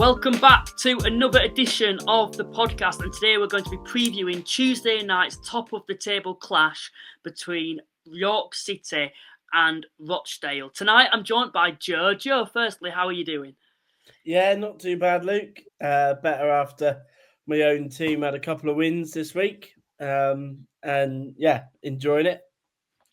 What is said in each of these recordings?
Welcome back to another edition of the podcast, and today we're going to be previewing Tuesday night's top of the table clash between York City and Rochdale. Tonight I'm joined by Joe. Joe, firstly, how are you doing? Yeah, not too bad, Luke. Better after my own team had a couple of wins this week. And yeah, enjoying it.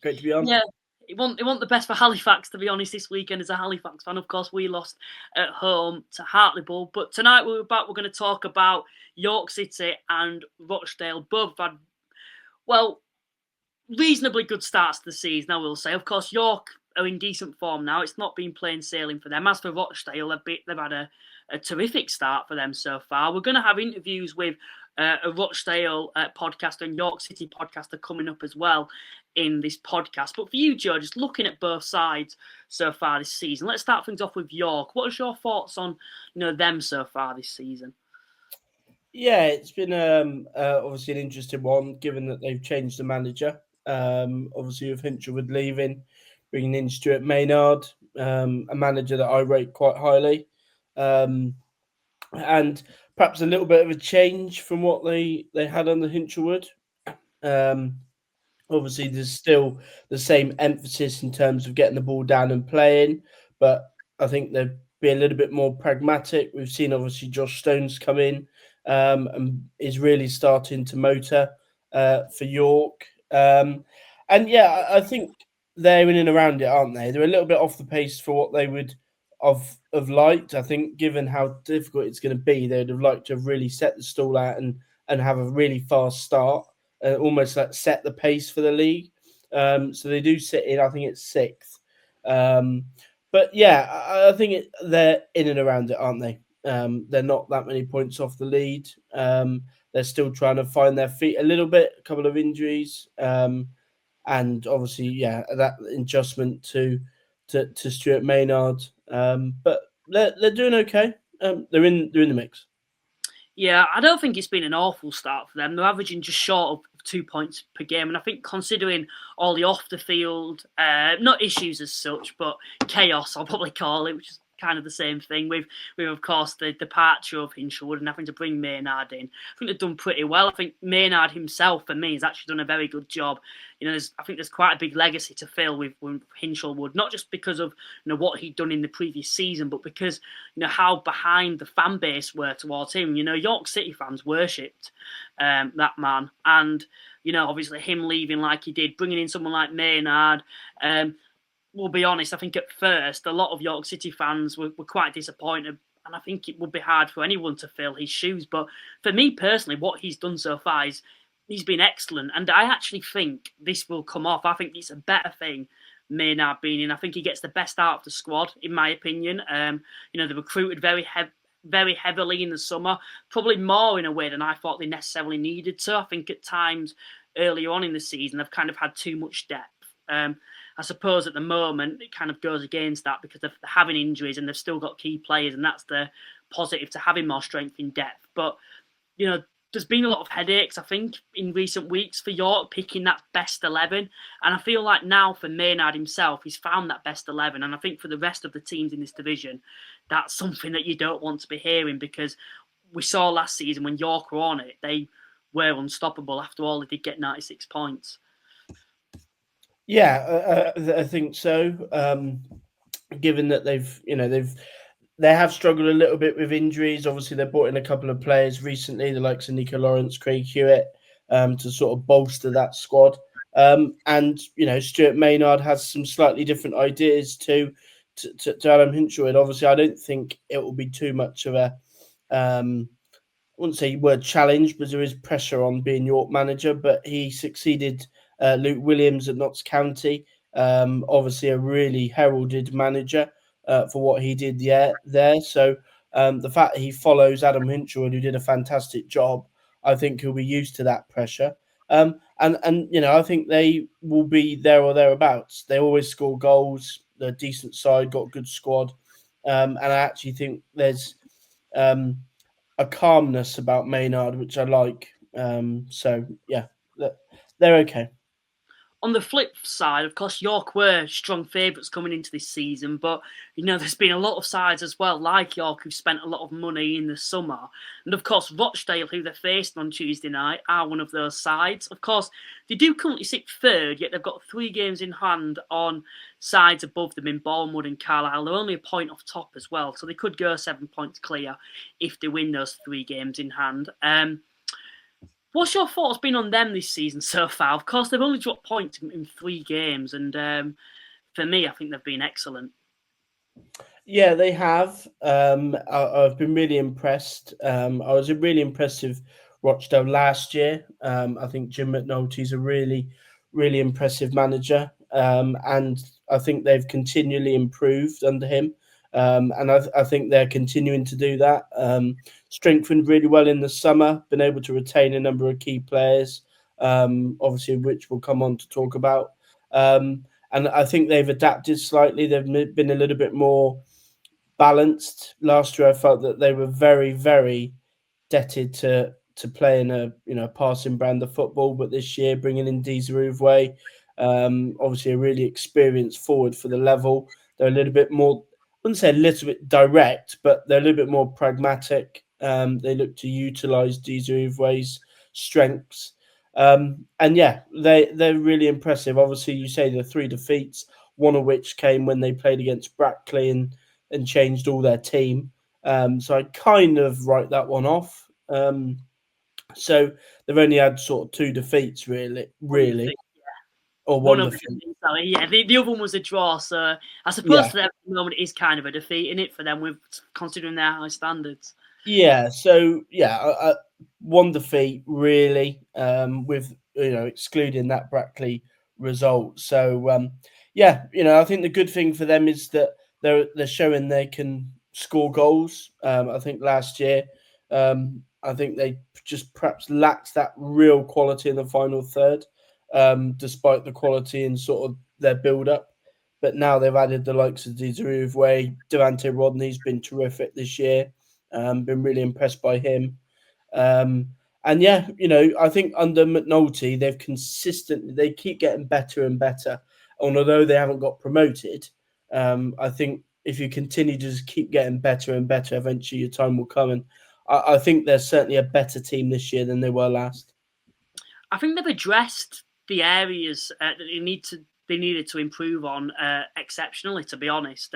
Great to be on. Yeah, it wasn't the best for Halifax, to be honest, this weekend as a Halifax fan. Of course, we lost at home to Hartlepool. But tonight we're going to talk about York City and Rochdale. Both had, well, reasonably good starts to the season, I will say. Of course, York are in decent form now. It's not been plain sailing for them. As for Rochdale, they've had a terrific start for them so far. We're going to have interviews with a Rochdale podcaster and York City podcaster coming up as well in this podcast. But for you, Joe, just looking at both sides so far this season, let's start things off with York. What are your thoughts on them so far this season? Yeah, it's been obviously an interesting one, given that they've changed the manager. Obviously, with Hinchelwood leaving, bringing in Stuart Maynard, a manager that I rate quite highly. And perhaps a little bit of a change from what they had under Hinchelwood. Obviously, there's still the same emphasis in terms of getting the ball down and playing, but I think they'd be a little bit more pragmatic. We've seen obviously Josh Stones come in and is really starting to motor for York. And yeah, I think they're in and around it, aren't they? They're a little bit off the pace for what they would have liked. I think, given how difficult it's going to be, they'd have liked to have really set the stall out and have a really fast start. Almost like set the pace for the league. So they do sit in, I think it's sixth. But yeah, I think they're in and around it, aren't they? They're not that many points off the lead. They're still trying to find their feet a little bit, a couple of injuries. And obviously, yeah, that adjustment to Stuart Maynard. But they're doing okay. They're in the mix. Yeah, I don't think it's been an awful start for them. They're averaging just short of 2 points per game. And I think considering all the off the field, not issues as such, but chaos, I'll probably call it, which is kind of the same thing with of course, the departure of Hinchelwood and having to bring Maynard in. I think they've done pretty well. I think Maynard himself, for me, has actually done a very good job. I think there's quite a big legacy to fill with Hinchelwood, not just because of what he'd done in the previous season, but because how behind the fan base were towards him. York City fans worshipped that man, and obviously him leaving like he did, bringing in someone like Maynard. We'll be honest, I think at first a lot of York City fans were quite disappointed, and I think it would be hard for anyone to fill his shoes. But for me personally, what he's done so far is he's been excellent, and I actually think this will come off. I think it's a better thing Maynard being in. I think he gets the best out of the squad, in my opinion. They recruited very heavily in the summer, probably more in a way than I thought they necessarily needed to. I think at times earlier on in the season, they've kind of had too much depth. I suppose at the moment it kind of goes against that because they're having injuries and they've still got key players, and that's the positive to having more strength in depth. But, there's been a lot of headaches, I think, in recent weeks for York picking that best 11. And I feel like now for Maynard himself, he's found that best 11. And I think for the rest of the teams in this division, that's something that you don't want to be hearing, because we saw last season when York were on it, they were unstoppable. After all, they did get 96 points. Yeah, I think so. Given that they have struggled a little bit with injuries. Obviously, they brought in a couple of players recently, the likes of Nico Lawrence, Craig Hewitt, to sort of bolster that squad. And Stuart Maynard has some slightly different ideas to Adam Hinchelwood. Obviously, I don't think it will be too much of a I wouldn't say word challenge, but there is pressure on being York manager. But he succeeded Luke Williams at Notts County, obviously a really heralded manager for what he did there. So the fact that he follows Adam Hinchelwood, who did a fantastic job, I think he'll be used to that pressure. And I think they will be there or thereabouts. They always score goals. They're a decent side, got a good squad. And I actually think there's a calmness about Maynard, which I like. So yeah, they're okay. On the flip side, of course, York were strong favourites coming into this season, but there's been a lot of sides as well, like York, who've spent a lot of money in the summer, and of course, Rochdale, who they're facing on Tuesday night, are one of those sides. Of course, they do currently sit third, yet they've got 3 games in hand on sides above them in Bournemouth and Carlisle. They're only a point off top as well, so they could go 7 points clear if they win those 3 games in hand. What's your thoughts been on them this season so far? Of course, they've only dropped points in 3 games, and for me, I think they've been excellent. Yeah, they have. I've been really impressed. I was really impressed with Rochdale last year. I think Jim McNulty's a really, really impressive manager, and I think they've continually improved under him. And I think they're continuing to do that. Strengthened really well in the summer, been able to retain a number of key players, obviously, which we'll come on to talk about. And I think they've adapted slightly. They've been a little bit more balanced. Last year, I felt that they were very, very debted to play in a passing brand of football. But this year, bringing in Deezeruwe, obviously a really experienced forward for the level. They're a little bit more, I wouldn't say a little bit direct, but they're a little bit more pragmatic. They look to utilise Deezeruwe's strengths. And yeah, they're really impressive. Obviously, you say the 3 defeats, one of which came when they played against Brackley and changed all their team. So I kind of write that one off. So they've only had sort of 2 defeats, really, or One one of defeat. them, sorry, yeah, the other one was a draw. So I suppose Yeah, for them, at the moment, it is kind of a defeat, in it, for them, with considering their high standards. yeah. So yeah, one defeat really, with excluding that Brackley result. So yeah, I think the good thing for them is that they're showing they can score goals. I think last year, I think they just perhaps lacked that real quality in the final third, despite the quality in sort of their build up. But now they've added the likes of Deezeruwe, Devante Rodney's been terrific this year. Been really impressed by him. Um, and yeah, I think under McNulty, they keep getting better and better. And although they haven't got promoted, I think if you continue to just keep getting better and better, eventually your time will come. And I think they're certainly a better team this year than they were last. I think they've addressed the areas that they needed to improve on exceptionally. To be honest,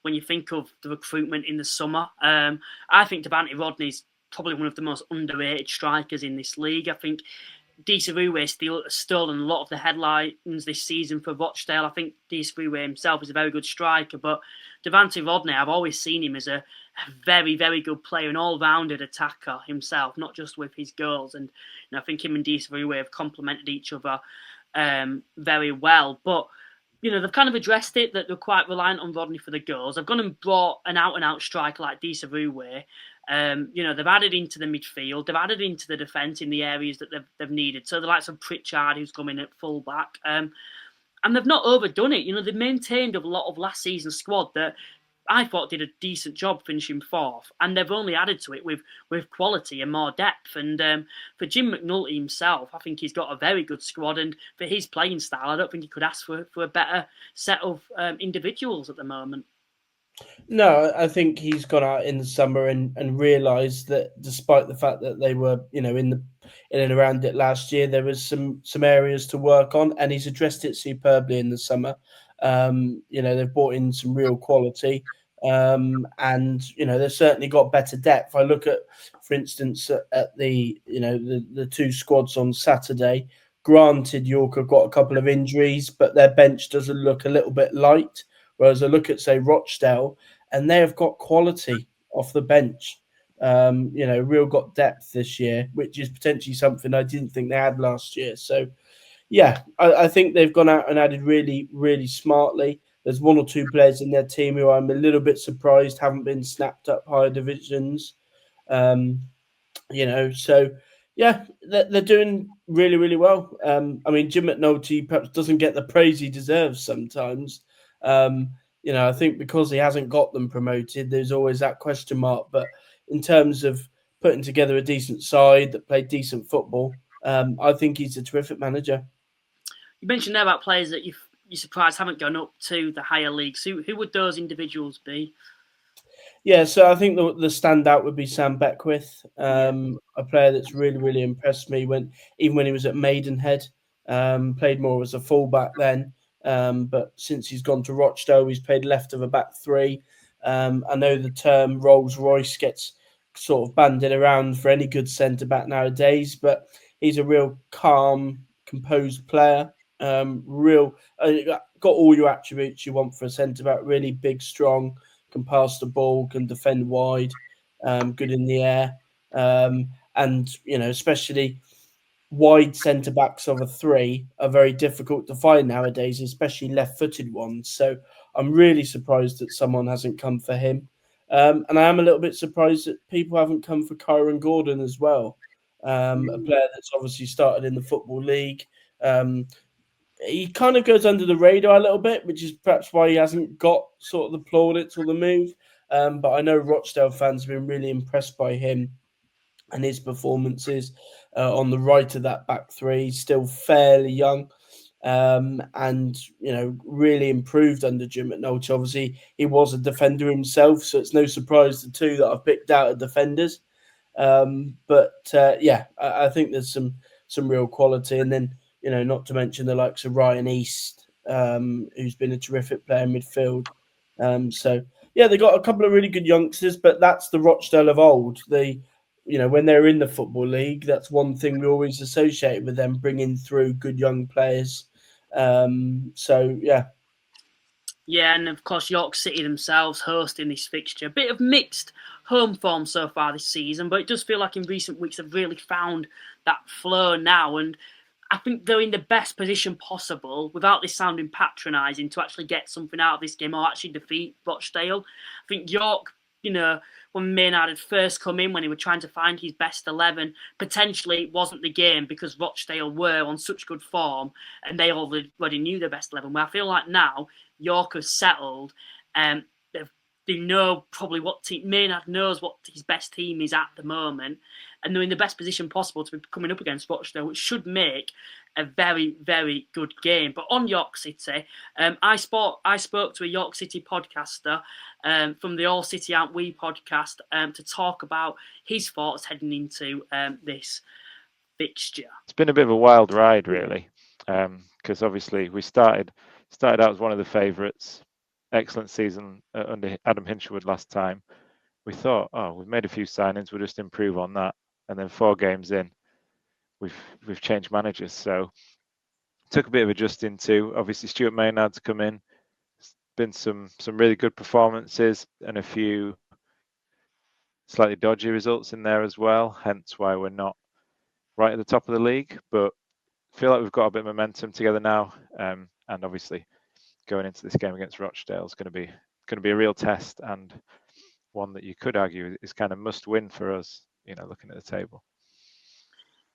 when you think of the recruitment in the summer, I think Devante Rodney's probably one of the most underrated strikers in this league. I think Deezeruwe stolen a lot of the headlines this season for Rochdale. I think Deezeruwe himself is a very good striker, but Devante Rodney, I've always seen him as a very, very good player, an all-rounded attacker himself, not just with his goals. And I think him and Deezeruwe have complemented each other very well. But they've kind of addressed it, that they're quite reliant on Rodney for the goals. They've gone and brought an out-and-out striker like Deezeruwe. They've added into the midfield, they've added into the defence in the areas that they've needed. So the likes of Pritchard, who's coming at full back, and they've not overdone it. They've maintained a lot of last season's squad that I thought did a decent job finishing 4th, and they've only added to it with quality and more depth. And for Jim McNulty himself, I think he's got a very good squad, and for his playing style, I don't think he could ask for a better set of individuals at the moment. No, I think he's gone out in the summer and realised that despite the fact that they were, in and around it last year, there was some areas to work on, and he's addressed it superbly in the summer. They've brought in some real quality, and they've certainly got better depth. I look at, for instance, at the 2 squads on Saturday. Granted, York have got a couple of injuries, but their bench doesn't look a little bit light. Whereas I look at, say, Rochdale, and they have got quality off the bench. Real got depth this year, which is potentially something I didn't think they had last year. So, yeah, I think they've gone out and added really, really smartly. There's 1 or 2 players in their team who I'm a little bit surprised haven't been snapped up higher divisions. So yeah, they're doing really, really well. I mean, Jim McNulty perhaps doesn't get the praise he deserves sometimes. I think because he hasn't got them promoted, there's always that question mark. But in terms of putting together a decent side that played decent football, I think he's a terrific manager. You mentioned there about players that you're surprised haven't gone up to the higher leagues. Who would those individuals be? Yeah, so I think the standout would be Sam Beckwith, Yeah. a player that's really impressed me even when he was at Maidenhead. Played more as a fullback then, but since he's gone to Rochdale, he's played left of a back three. I know the term Rolls Royce gets sort of bandied around for any good centre back nowadays, but he's a real calm, composed player. Real got all your attributes you want for a centre back. Really big, strong, can pass the ball, can defend wide, good in the air, and especially wide centre backs of a three are very difficult to find nowadays, especially left-footed ones. So I'm really surprised that someone hasn't come for him, and I am a little bit surprised that people haven't come for Kyron Gordon as well, a player that's obviously started in the Football League. He kind of goes under the radar a little bit, which is perhaps why he hasn't got sort of the plaudits or the move. But I know Rochdale fans have been really impressed by him and his performances on the right of that back three. He's still fairly young, and really improved under Jim McNulty. Obviously, he was a defender himself, so it's no surprise the two that I've picked out are defenders. But yeah, I think there's some real quality, and then not to mention the likes of Ryan East, who's been a terrific player in midfield. So yeah, they got a couple of really good youngsters, but that's the Rochdale of old. When they're in the Football League, that's one thing we always associate with them, bringing through good young players. So yeah. Yeah, and of course York City themselves hosting this fixture. A bit of mixed home form so far this season, but it does feel like in recent weeks they've really found that flow now, and I think they're in the best position possible, without this sounding patronising, to actually get something out of this game or actually defeat Rochdale. I think York, when Maynard had first come in, when he was trying to find his best 11, potentially it wasn't the game because Rochdale were on such good form and they already knew their best 11. Where I feel like now York has settled and they know probably what team. Maynard knows what his best team is at the moment, and they're in the best position possible to be coming up against Rochdale, which should make a very, very good game. But on York City, I spoke to a York City podcaster from the All City Aren't We podcast to talk about his thoughts heading into this fixture. It's been a bit of a wild ride, really, because obviously we started out as one of the favourites. Excellent season under Adam Hinshelwood last time. We thought, oh, we've made a few signings, we'll just improve on that. And then 4 games in, we've changed managers, so took a bit of adjusting to. Obviously, Stuart Maynard's come in. Been some really good performances and a few slightly dodgy results in there as well. Hence why we're not right at the top of the league, but feel like we've got a bit of momentum together now, and obviously going into this game against Rochdale is going to be a real test, and one that you could argue is kind of must win for us, looking at the table.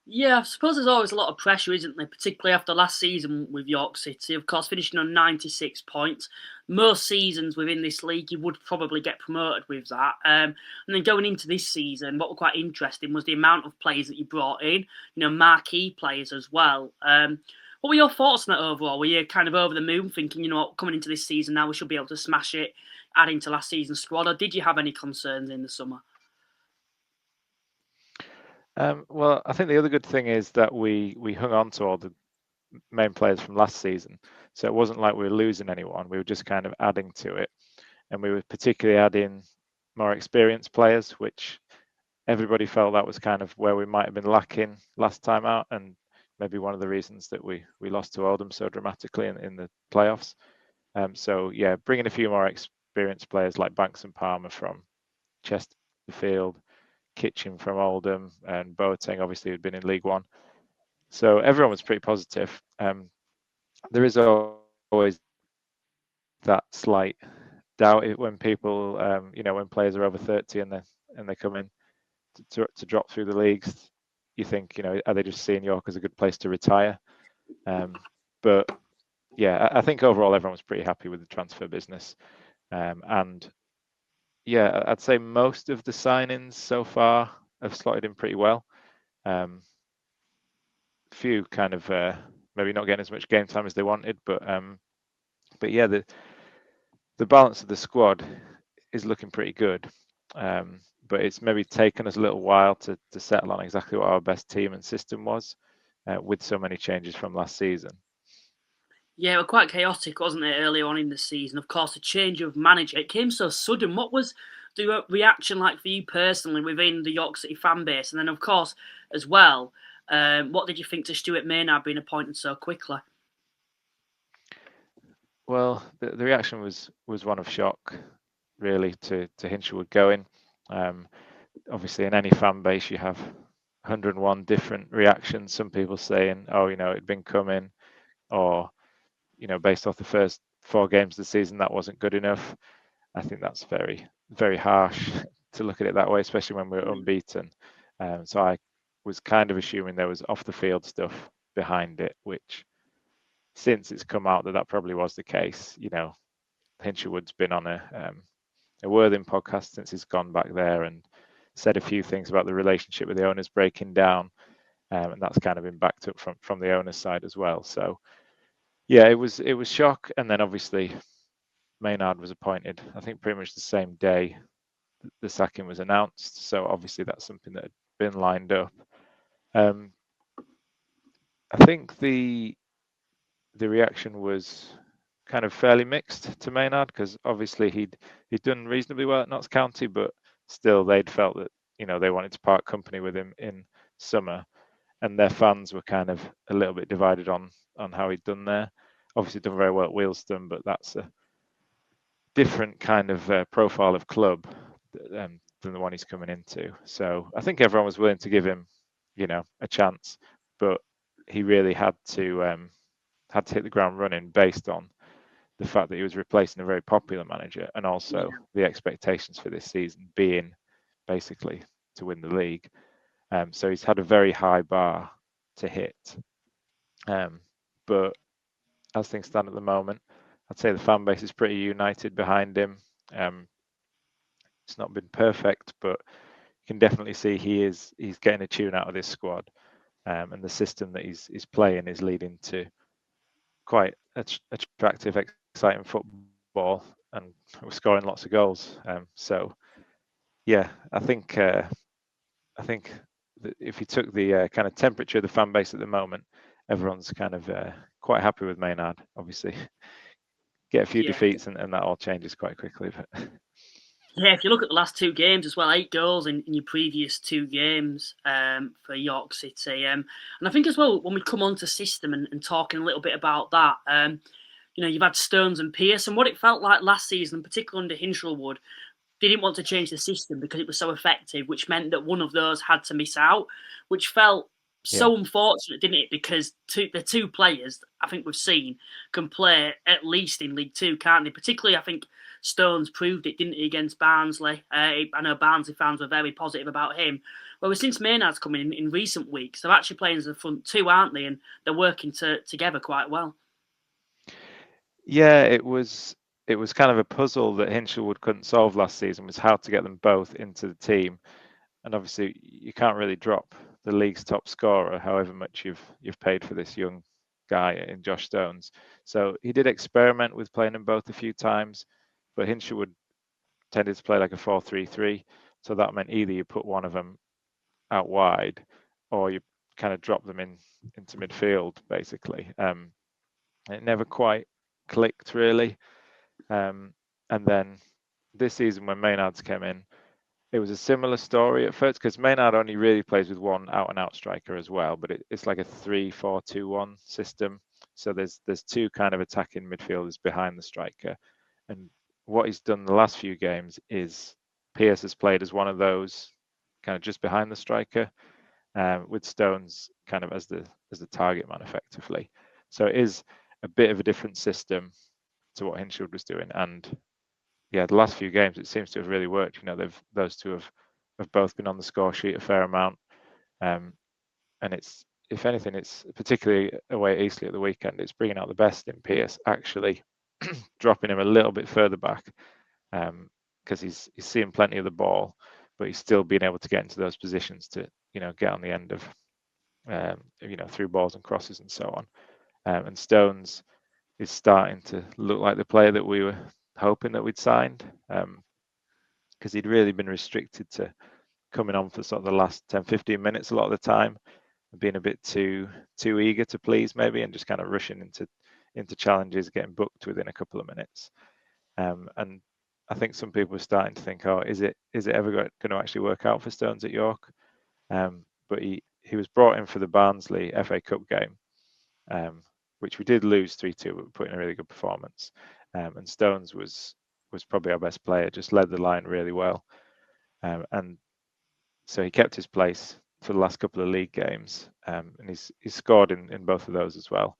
Yeah, I suppose there's always a lot of pressure, isn't there? Particularly after last season with York City, of course, finishing on 96 points. Most seasons within this league, you would probably get promoted with that. And then going into this season, what was quite interesting was the amount of players that you brought in, marquee players as well. What were your thoughts on that overall? Were you kind of over the moon thinking, coming into this season now we should be able to smash it, adding to last season's squad, or did you have any concerns in the summer? Well, I think the other good thing is that we hung on to all the main players from last season. So it wasn't like we were losing anyone. We were just kind of adding to it. And we were particularly adding more experienced players, which everybody felt that was kind of where we might have been lacking last time out. And maybe one of the reasons that we lost to Oldham so dramatically in the playoffs. So yeah, bringing a few more experienced players like Banks and Palmer from Chesterfield, Kitchen from Oldham, and Boateng obviously had been in League One. So everyone was pretty positive. There is always that slight doubt when people, when players are over 30 and they come in to drop through the leagues. You think, are they just seeing York as a good place to retire? But yeah, I think overall everyone was pretty happy with the transfer business, and yeah, I'd say most of the signings so far have slotted in pretty well. Few kind of maybe not getting as much game time as they wanted. But yeah, the balance of the squad is looking pretty good. But it's maybe taken us a little while to settle on exactly what our best team and system was, with so many changes from last season. Yeah, it was quite chaotic, wasn't it, earlier on in the season? Of course, a change of manager. It came so sudden. What was the reaction like for you personally within the York City fan base? And then, of course, as well, what did you think to Stuart Maynard being appointed so quickly? Well, the reaction was one of shock, really, to Hinshelwood going. Obviously, in any fan base, you have 101 different reactions. Some people saying, "Oh, it'd been coming," or based off the first 4 games of the season, that wasn't good enough. I think that's very, very harsh to look at it that way, especially when we're unbeaten. So I was kind of assuming there was off the field stuff behind it, which, since it's come out that probably was the case, Hinshelwood's been on a Worthing podcast since he's gone back there and said a few things about the relationship with the owners breaking down, and that's kind of been backed up from the owner's side as well. So yeah, it was shock, and then obviously Maynard was appointed, I think pretty much the same day the sacking was announced. So obviously that's something that had been lined up. I think the reaction was kind of fairly mixed to Maynard, because obviously he'd done reasonably well at Notts County, but still they'd felt that they wanted to part company with him in summer, and their fans were kind of a little bit divided on how he'd done there. Obviously done very well at Wealdstone, but that's a different kind of profile of club than the one he's coming into. So I think everyone was willing to give him a chance, but he really had to hit the ground running based on the fact that he was replacing a very popular manager, and also the expectations for this season being basically to win the league. So he's had a very high bar to hit. But as things stand at the moment, I'd say the fan base is pretty united behind him. It's not been perfect, but you can definitely see he's getting a tune out of this squad, and the system that he's playing is leading to quite attractive, exciting football, and we're scoring lots of goals. So yeah, I think that if you took the kind of temperature of the fan base at the moment, everyone's kind of quite happy with Maynard. Obviously, get a few defeats and that all changes quite quickly. But yeah, if you look at the last 2 games as well, 8 goals in your previous 2 games for York City. And I think as well, when we come on to system and talking a little bit about that, you've had Stones and Pearce, and what it felt like last season, particularly under Hinshelwood, they didn't want to change the system because it was so effective, which meant that one of those had to miss out, which felt so unfortunate, didn't it? Because the 2 players I think we've seen can play at least in League Two, can't they? Particularly, I think Stones proved it, didn't he, against Barnsley? I know Barnsley fans were very positive about him. Well, since Maynard's come in recent weeks, they're actually playing as a front 2, aren't they? And they're working together quite well. Yeah, it was kind of a puzzle that Hinshelwood couldn't solve last season, was how to get them both into the team. And obviously, you can't really drop the league's top scorer, however much you've paid for this young guy in Josh Stones. So he did experiment with playing them both a few times, but Hinshelwood tended to play like a 4-3-3. So that meant either you put one of them out wide, or you kind of drop them into midfield, basically. It never quite clicked, really. And then this season, when Maynard's came in, it was a similar story at first, because Maynard only really plays with one out-and-out striker as well, but it's like a 3-4-2-1 system. So there's 2 kind of attacking midfielders behind the striker. And what he's done the last few games is Pearce has played as one of those, kind of just behind the striker, with Stones kind of as the target man, effectively. So it is a bit of a different system to what Hinshelwood was doing. And yeah, the last few games, it seems to have really worked. Those 2 have both been on the score sheet a fair amount. And it's, if anything, it's particularly away at Eastleigh at the weekend, it's bringing out the best in Pearce, actually dropping him a little bit further back, because he's seeing plenty of the ball, but he's still being able to get into those positions to, get on the end of, through balls and crosses and so on. and Stones is starting to look like the player that we were hoping that we'd signed, because he'd really been restricted to coming on for sort of the last 10-15 minutes a lot of the time, and being a bit too eager to please maybe, and just kind of rushing into challenges, getting booked within a couple of minutes. And I think some people are starting to think, oh, is it ever going to actually work out for Stones at York? But he was brought in for the Barnsley FA Cup game, which we did lose 3-2, but we put in a really good performance. And Stones was probably our best player, just led the line really well. And so he kept his place for the last couple of league games, and he's scored in both of those as well.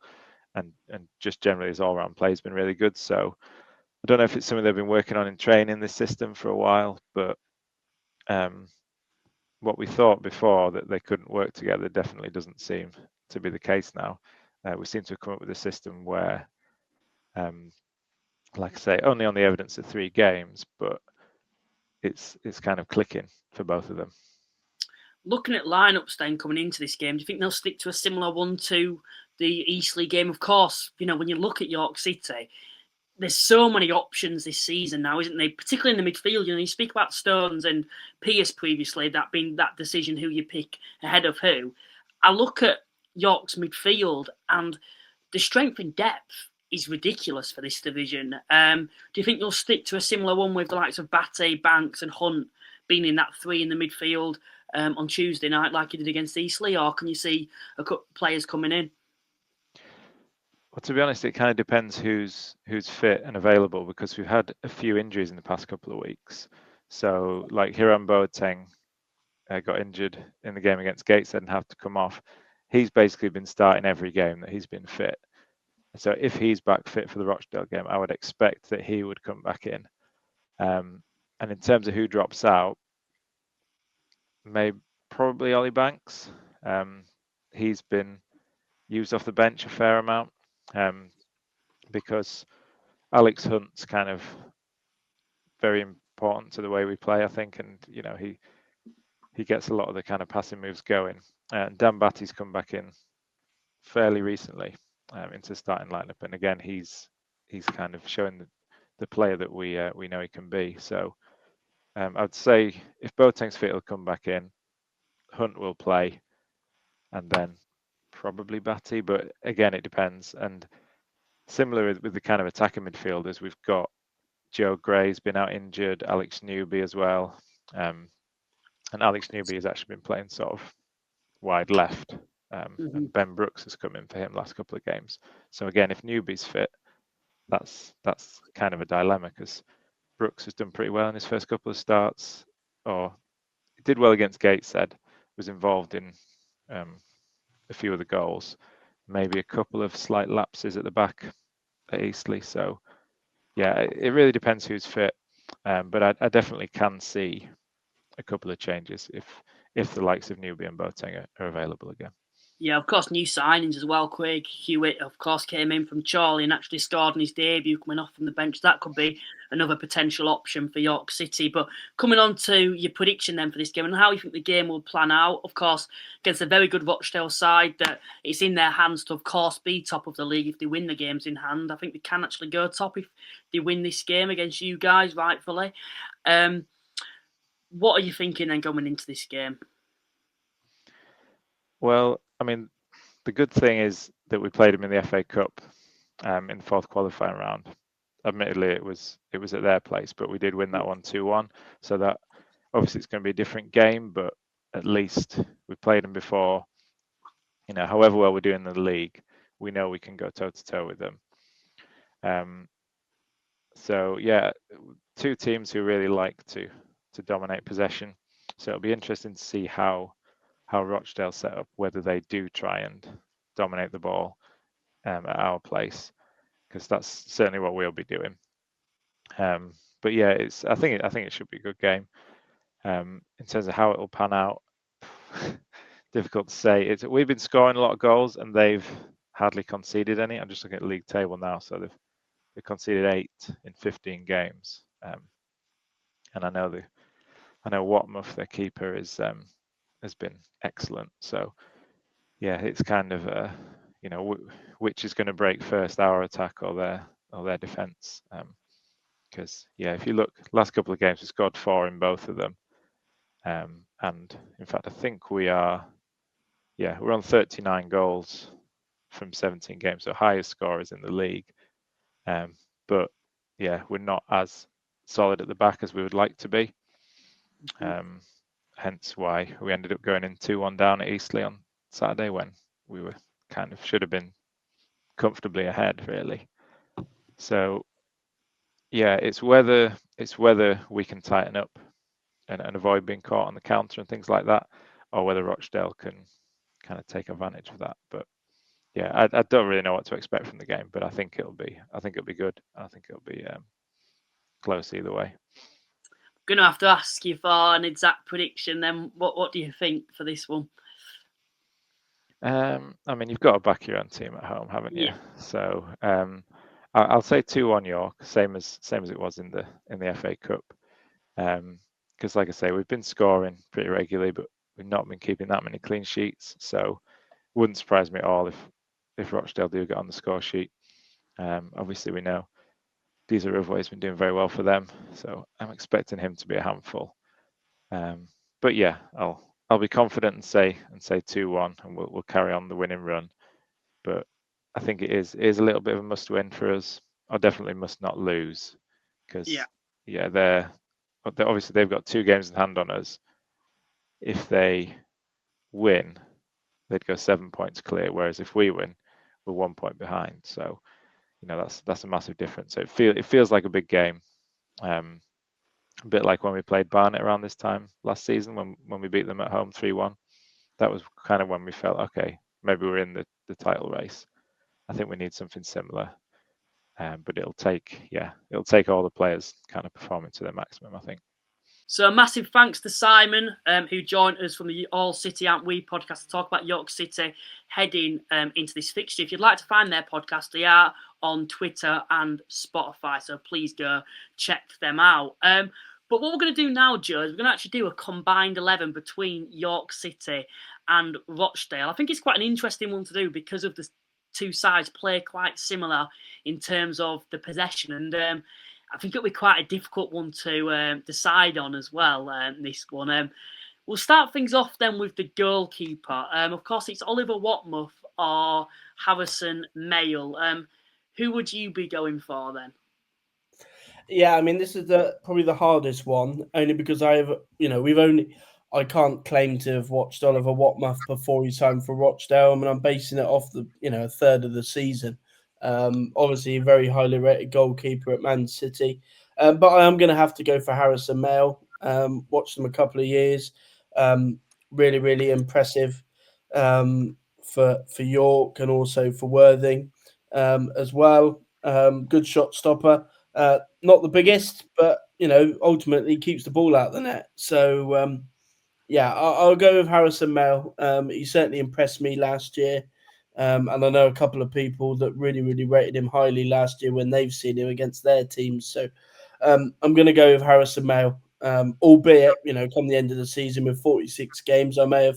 And just generally his all-round play has been really good. So I don't know if it's something they've been working on in training this system for a while, but what we thought before that they couldn't work together definitely doesn't seem to be the case now. We seem to have come up with a system where, like I say, only on the evidence of 3 games, but it's kind of clicking for both of them. Looking at lineups then coming into this game, do you think they'll stick to a similar one to the Eastleigh game? Of course, when you look at York City, there's so many options this season now, isn't there? Particularly in the midfield. You speak about Stones and Pierce previously, that being that decision who you pick ahead of who. I look at York's midfield and the strength and depth is ridiculous for this division. Do you think you'll stick to a similar one with the likes of Batty, Banks and Hunt being in that 3 in the midfield on Tuesday night like you did against Eastleigh, or can you see a couple players coming in? Well, to be honest, it kind of depends who's fit and available, because we've had a few injuries in the past couple of weeks. So, like Hiram Boateng got injured in the game against Gateshead and had to come off. He's basically been starting every game that he's been fit. So if he's back fit for the Rochdale game, I would expect that he would come back in. And in terms of who drops out, probably Ollie Banks. He's been used off the bench a fair amount, because Alex Hunt's kind of very important to the way we play, I think, and he gets a lot of the kind of passing moves going. And Dan Batty's come back in fairly recently into starting lineup, and again he's kind of showing the player that we know he can be. So I'd say if Boateng's fit, he'll come back in. Hunt will play, and then probably Batty. But again, it depends. And similar with the kind of attacking midfielders, we've got Joe Gray's been out injured, Alex Newby as well, and Alex Newby has actually been playing sort of wide left, and Ben Brooks has come in for him last couple of games. So again, if Newby's fit, that's kind of a dilemma, because Brooks has done pretty well in his first couple of starts, or he did well against Gateshead, was involved in a few of the goals, maybe a couple of slight lapses at the back at Eastleigh. So yeah, it really depends who's fit, but I definitely can see a couple of changes if the likes of Newby and Boateng are available again. Yeah, of course, new signings as well. Craig Hewitt, of course, came in from Charlie and actually scored in his debut coming off from the bench. That could be another potential option for York City. But coming on to your prediction then for this game and how you think the game will plan out, of course, against a very good Rochdale side, that it's in their hands to, of course, be top of the league if they win the games in hand. I think they can actually go top if they win this game against you guys, rightfully. What are you thinking then going into this game? Well, I mean, the good thing is that we played them in the FA Cup in the 4th qualifying round. Admittedly, it was at their place, but we did win that one 2-1. So that obviously it's going to be a different game, but at least we played them before. However well we're doing in the league, we know we can go toe to toe with them. So yeah, 2 teams who really like to dominate possession. So it'll be interesting to see how Rochdale set up, whether they do try and dominate the ball at our place, because that's certainly what we'll be doing. But yeah, I think it should be a good game. In terms of how it will pan out, difficult to say. We've been scoring a lot of goals and they've hardly conceded any. I'm just looking at the league table now, so they've conceded 8 in 15 games. And I know Watmuff, their keeper, has been excellent. So yeah, it's kind of which is going to break first, our attack or their defence. Because if you look, last couple of games we scored 4 in both of them, and in fact I think we're on 39 goals from 17 games, so highest scorers in the league. But we're not as solid at the back as we would like to be. Hence why we ended up going in 2-1 down at Eastleigh on Saturday, when we were should have been comfortably ahead, really. So it's whether we can tighten up and avoid being caught on the counter and things like that, or whether Rochdale can kind of take advantage of that. But I don't really know what to expect from the game, but I think it'll be good. I think it'll be close either way. Going to have to ask you for an exact prediction then. What do you think for this one? I mean, you've got to back your own team at home, haven't you? So I'll say 2-1 York, same as it was in the FA Cup. Because like I say, we've been scoring pretty regularly, but we've not been keeping that many clean sheets. So it wouldn't surprise me at all if Rochdale do get on the score sheet. Obviously, we know Deezer Rivoy's been doing very well for them, so I'm expecting him to be a handful. But I'll be confident and say 2-1, and we'll carry on the winning run. But I think it is a little bit of a must-win for us, or definitely must not lose, because they're obviously they've got 2 games in hand on us. If they win, they'd go 7 points clear, whereas if we win, we're 1 point behind. So that's a massive difference. So it feels like a big game. A bit like when we played Barnet around this time last season, when we beat them at home 3-1. That was kind of when we felt, okay, maybe we're in the title race. I think we need something similar. But it'll take all the players kind of performing to their maximum, I think. So a massive thanks to Simon, who joined us from the All City Aren't We podcast to talk about York City heading into this fixture. If you'd like to find their podcast, they are on Twitter and Spotify, so please go check them out. But what we're going to do now, Joe, is we're going to actually do a combined 11 between York City and Rochdale. I think it's quite an interesting one to do because of the 2 sides play quite similar in terms of the possession, and I think it'll be quite a difficult one to decide on as well, this one. We'll start things off then with the goalkeeper. Of course, it's Oliver Watmuth or Harrison Mayle. Who would you be going for then? Yeah, I mean, this is probably the hardest one, only because I can't claim to have watched Oliver Watmuth before he signed for Rochdale. I mean, I'm basing it off a third of the season. Obviously, a very highly rated goalkeeper at Man City. But I am going to have to go for Harrison Mayle. Watched them a couple of years. Really, really impressive for York and also for Worthing as well. Good shot stopper. Not the biggest, but ultimately keeps the ball out of the net. So I'll go with Harrison Mayle. He certainly impressed me last year, and I know a couple of people that really, really rated him highly last year when they've seen him against their teams. So I'm going to go with Harrison Mayle. Albeit, come the end of the season with 46 games, I may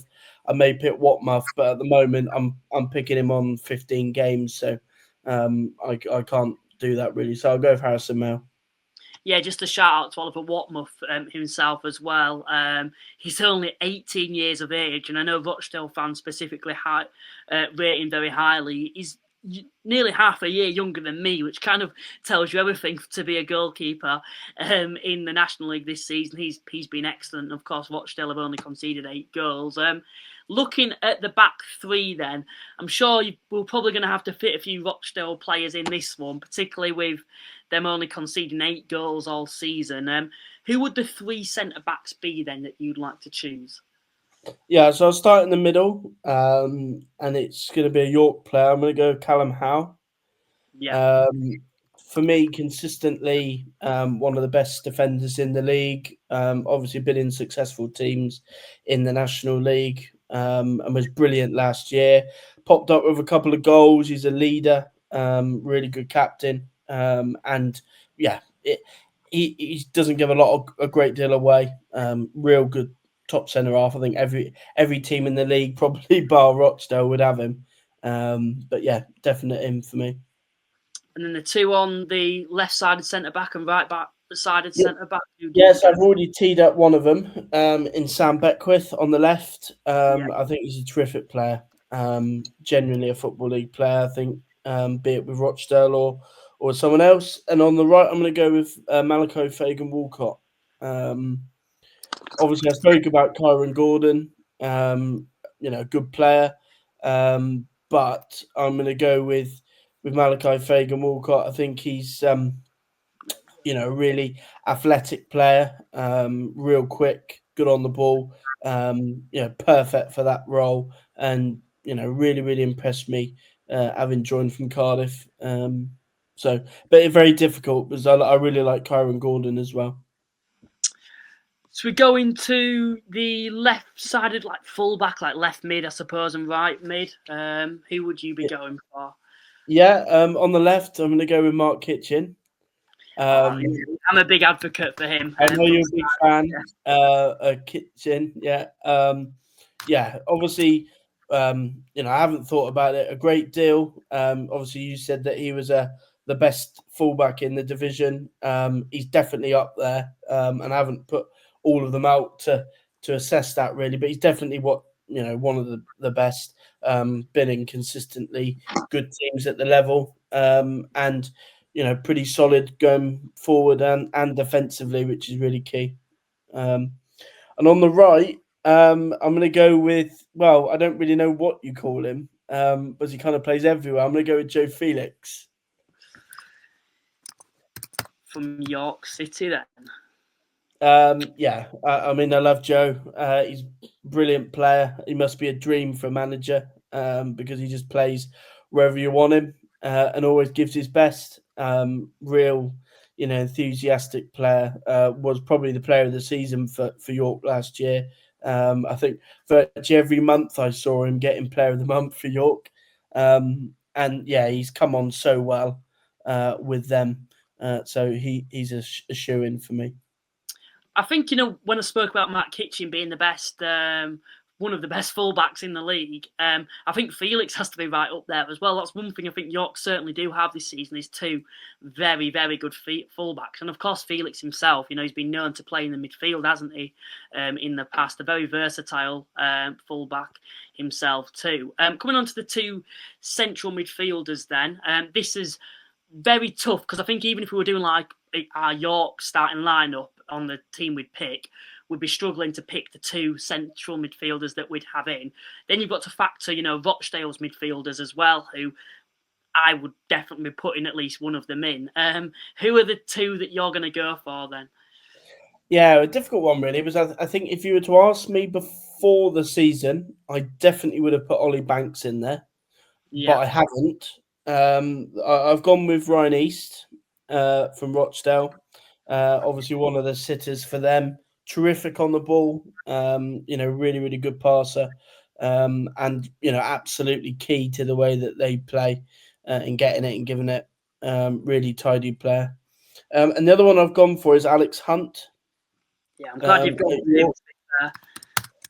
pick Watmuth, but at the moment I'm picking him on 15 games, so I can't do that really. So I'll go with Harrison Mayle. Yeah, just a shout out to Oliver Watmuth himself as well. He's only 18 years of age, and I know Rochdale fans specifically rate him very highly. He's nearly half a year younger than me, which kind of tells you everything to be a goalkeeper in the National League this season. He's been excellent. Of course, Rochdale have only conceded 8 goals. Looking at the back 3 then, I'm sure we're probably going to have to fit a few Rochdale players in this one, particularly with them only conceding 8 goals all season. Who would the 3 centre-backs be then that you'd like to choose? Yeah, so I'll start in the middle, and it's going to be a York player. I'm going to go Callum Howe. Yeah. For me, consistently one of the best defenders in the league. Obviously, been in successful teams in the National League, and was brilliant last year. Popped up with a couple of goals. He's a leader, really good captain, and he doesn't give a great deal away. Real good top centre half. I think every team in the league, probably bar Rochdale, would have him. But yeah, definite in for me. And then the two on the left-sided centre-back and right-sided centre-back. Yes, I've already teed up one of them in Sam Beckwith on the left. Yeah. I think he's a terrific player. Genuinely a Football League player, I think, be it with Rochdale or someone else. And on the right, I'm going to go with Malachi Fagan-Walcott. Obviously, I spoke about Kyron Gordon, good player. But I'm going to go with Malachi Fagan-Walcott. I think he's a really athletic player, real quick, good on the ball, perfect for that role, and really, really impressed me having joined from Cardiff. But it's very difficult because I really like Kyron Gordon as well. So we go into the left-sided, like full-back, like left mid, I suppose, and right mid. Who would you be going for? Yeah, on the left, I'm going to go with Mark Kitchen. I'm a big advocate for him. I know you're a big fan. Kitchen, yeah. Obviously, I haven't thought about it a great deal. Obviously, you said that he was the best fullback in the division. He's definitely up there, and I haven't put all of them out to assess that really, but he's definitely one of the best. Been in consistently good teams at the level, and pretty solid going forward and defensively, which is really key. And on the right, I'm going to go with, I don't really know what you call him, but he kind of plays everywhere. I'm going to go with Joe Felix. From York City, then. I love Joe. He's a brilliant player. He must be a dream for a manager because he just plays wherever you want him and always gives his best. Real, enthusiastic player. Was probably the player of the season for York last year. I think virtually every month I saw him getting player of the month for York. And yeah, he's come on so well with them. So he's a shoe-in for me. I think, when I spoke about Matt Kitchen being the best, one of the best fullbacks in the league, I think Felix has to be right up there as well. That's one thing I think York certainly do have this season is two very, very good fullbacks. And of course, Felix himself, he's been known to play in the midfield, hasn't he, in the past? A very versatile fullback himself too. Coming on to the two central midfielders then, this is very tough because I think even if we were doing like our York starting lineup on the team we'd pick, we'd be struggling to pick the two central midfielders that we'd have in. Then you've got to factor, Rochdale's midfielders as well, who I would definitely be putting at least one of them in. Who are the two that you're going to go for then? Yeah, a difficult one really, because I think if you were to ask me before the season, I definitely would have put Ollie Banks in there, but I haven't. I've gone with Ryan East from Rochdale. Obviously, one of the sitters for them. Terrific on the ball. Really, really good passer. And absolutely key to the way that they play and getting it and giving it. Really tidy player. And the other one I've gone for is Alex Hunt. Yeah, I'm glad you've got him there.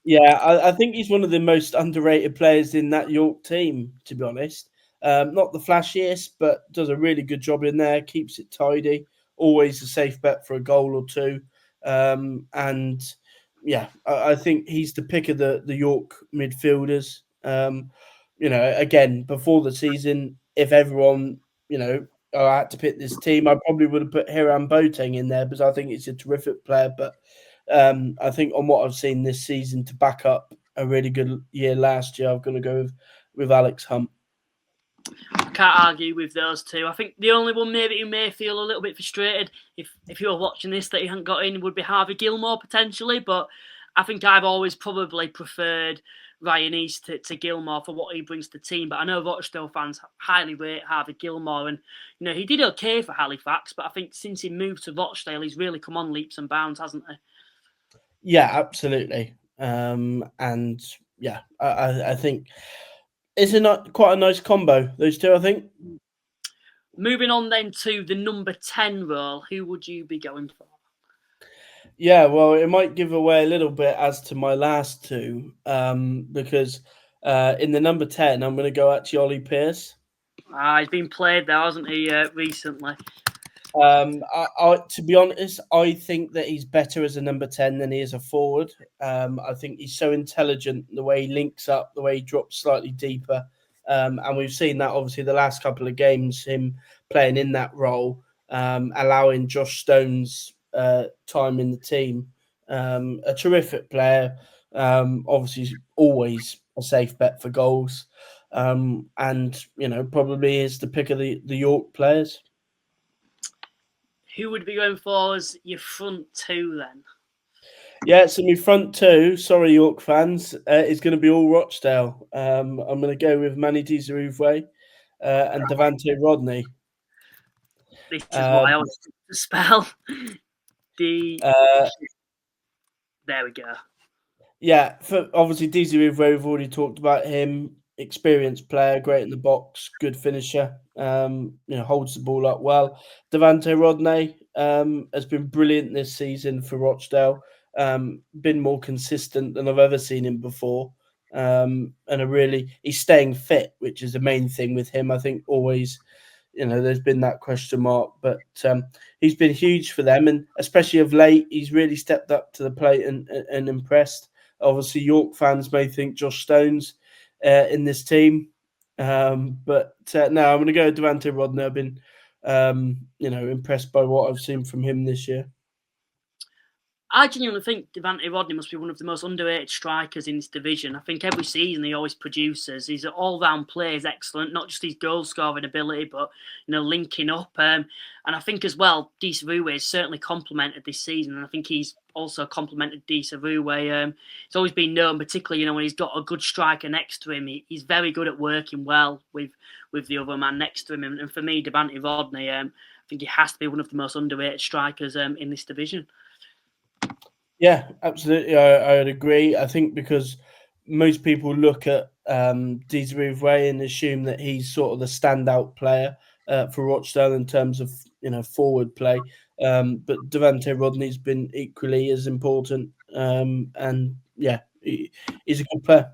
Yeah, I think he's one of the most underrated players in that York team, to be honest. Not the flashiest, but does a really good job in there, keeps it tidy, always a safe bet for a goal or two. And yeah, I think he's the pick of the York midfielders. Again, before the season, if everyone, I had to pick this team, I probably would have put Hiram Boateng in there because I think he's a terrific player. But I think on what I've seen this season to back up a really good year last year, I've got to go with Alex Hunt. I can't argue with those two. I think the only one maybe who may feel a little bit frustrated if you're watching this that he hadn't got in would be Harvey Gilmore potentially, but I think I've always probably preferred Ryan East to Gilmore for what he brings to the team. But I know Rochdale fans highly rate Harvey Gilmore, and he did okay for Halifax, but I think since he moved to Rochdale, he's really come on leaps and bounds, hasn't he? Yeah, absolutely. And yeah, I think it's quite a nice combo, those two, I think. Moving on then to the number 10 role, who would you be going for? Yeah, well, it might give away a little bit as to my last two, because In the number 10, I'm going to go actually Ollie Pearce. He's been played there, hasn't he, recently? To be honest, I think that he's better as a number 10 than he is a forward. I think he's so intelligent, the way he links up, the way he drops slightly deeper. And we've seen that obviously the last couple of games, him playing in that role, allowing Josh Stones time in the team. A terrific player, obviously always a safe bet for goals. And, probably is the pick of the York players. Who would be going for as your front two then? Yeah, so my front two, sorry York fans, is going to be all Rochdale. I'm going to go with Manny Dizarouve and Devante Rodney. This is what I always spell. There we go. Yeah, obviously Dizarouve, we've already talked about him. Experienced player, great in the box, good finisher. Holds the ball up well. Devante Rodney has been brilliant this season for Rochdale. Been more consistent than I've ever seen him before. And he's staying fit, which is the main thing with him. I think always, there's been that question mark, but he's been huge for them, and especially of late, he's really stepped up to the plate and impressed. Obviously, York fans may think Josh Stones in this team, but no, I'm going to go with Devante Rodney. I've been, impressed by what I've seen from him this year. I genuinely think Devante Rodney must be one of the most underrated strikers in this division. I think every season he always produces. His all-round play is excellent, not just his goal-scoring ability, but linking up. And I think as well, Dizarouve has certainly complemented this season, and I think he's also complemented Dizarouve. He's always been known, particularly when he's got a good striker next to him. He's very good at working well with the other man next to him. And for me, Devante Rodney, I think he has to be one of the most underrated strikers in this division. Yeah, absolutely. I would agree. I think because most people look at Dizarouve and assume that he's sort of the standout player for Rochdale in terms of forward play. But Devante Rodney's been equally as important. And yeah, he's a good player.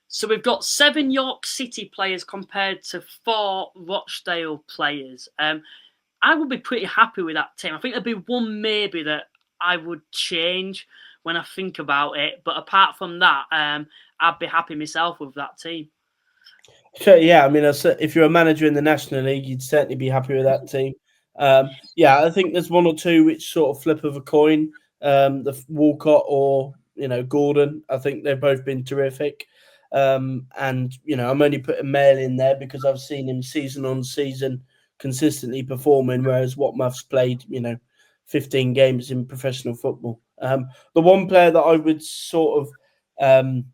So we've got 7 York City players compared to 4 Rochdale players. I would be pretty happy with that team. I think there'd be one maybe that I would change when I think about it. But apart from that, I'd be happy myself with that team. So, yeah, I mean, if you're a manager in the National League, you'd certainly be happy with that team. I think there's one or two which sort of flip of a coin. The Walcott or, Gordon, I think they've both been terrific. And, I'm only putting Mail in there because I've seen him season on season consistently performing, whereas Watmouth's played, 15 games in professional football. The one player that I would sort of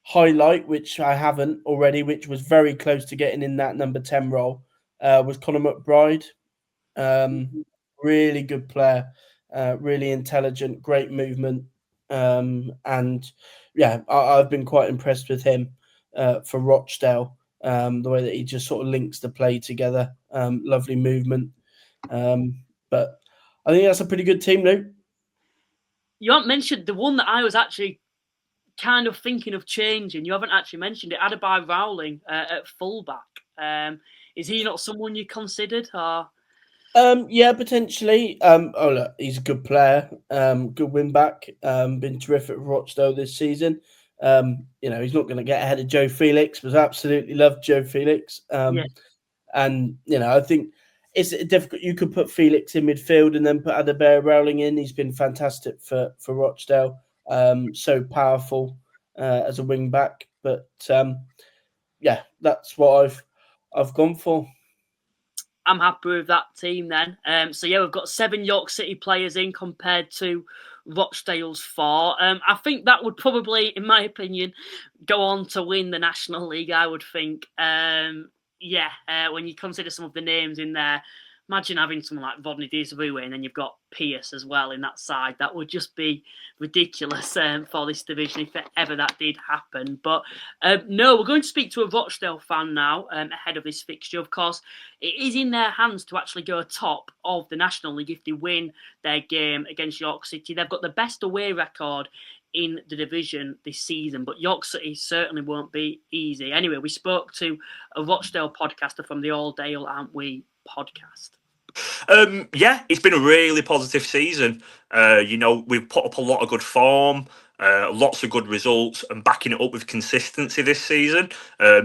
highlight, which I haven't already, which was very close to getting in that number 10 role, was Conor McBride. Really good player, really intelligent, great movement. And yeah, I've been quite impressed with him for Rochdale. The way that he just sort of links the play together. Lovely movement. But I think that's a pretty good team, Luke. You haven't mentioned the one that I was actually kind of thinking of changing. You haven't actually mentioned it. Adebayo Rowling at fullback. Is he not someone you considered? Or? Yeah, potentially. Look, he's a good player. Good win back. Been terrific for Rochdale this season. He's not going to get ahead of Joe Felix, but absolutely loved Joe Felix. And, I think it's difficult. You could put Felix in midfield and then put Adebayo Rowling in. He's been fantastic for Rochdale. So powerful as a wing back. But, that's what I've gone for. I'm happy with that team then. We've got 7 York City players in compared to Rochdale's 4. I think that would probably, in my opinion, go on to win the National League, I would think. When you consider some of the names in there, imagine having someone like Rodney Dizarouve and then you've got Pierce as well in that side. That would just be ridiculous for this division if ever that did happen. But no, we're going to speak to a Rochdale fan now ahead of this fixture. Of course, it is in their hands to actually go top of the National League if they win their game against York City. They've got the best away record in the division this season, but York City certainly won't be easy. Anyway, we spoke to a Rochdale podcaster from the All Dale Aren't We podcast. Yeah, it's been a really positive season. We've put up a lot of good form, lots of good results, and backing it up with consistency this season.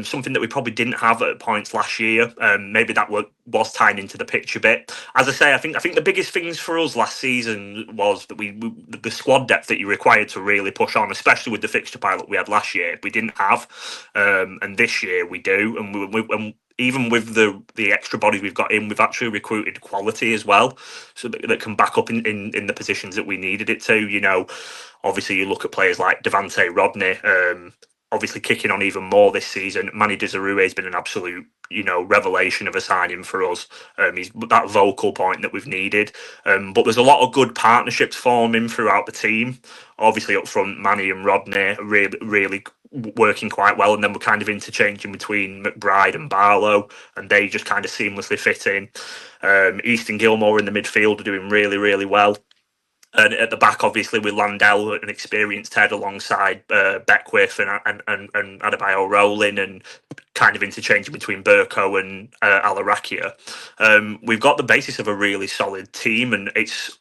Something that we probably didn't have at points last year. Maybe that was tying into the pitch a bit. As I say, I think the biggest things for us last season was that the squad depth that you required to really push on, especially with the fixture pilot we had last year, we didn't have, and this year we do, and even with the extra bodies we've got in, we've actually recruited quality as well, so that can back up in the positions that we needed it to. Obviously you look at players like Devante Rodney, obviously kicking on even more this season. Manny Desirue has been an absolute, revelation of a signing for us. He's that vocal point that we've needed. But there's a lot of good partnerships forming throughout the team. Obviously up front, Manny and Rodney are really working quite well, and then we're kind of interchanging between McBride and Barlow, and they just kind of seamlessly fit in. Easton Gilmore in the midfield are doing really well. And at the back, obviously, with Landell, an experienced head, alongside Beckwith and Adebayo Rowling, and kind of interchanging between Burko and Alarakia. We've got the basis of a really solid team, and it's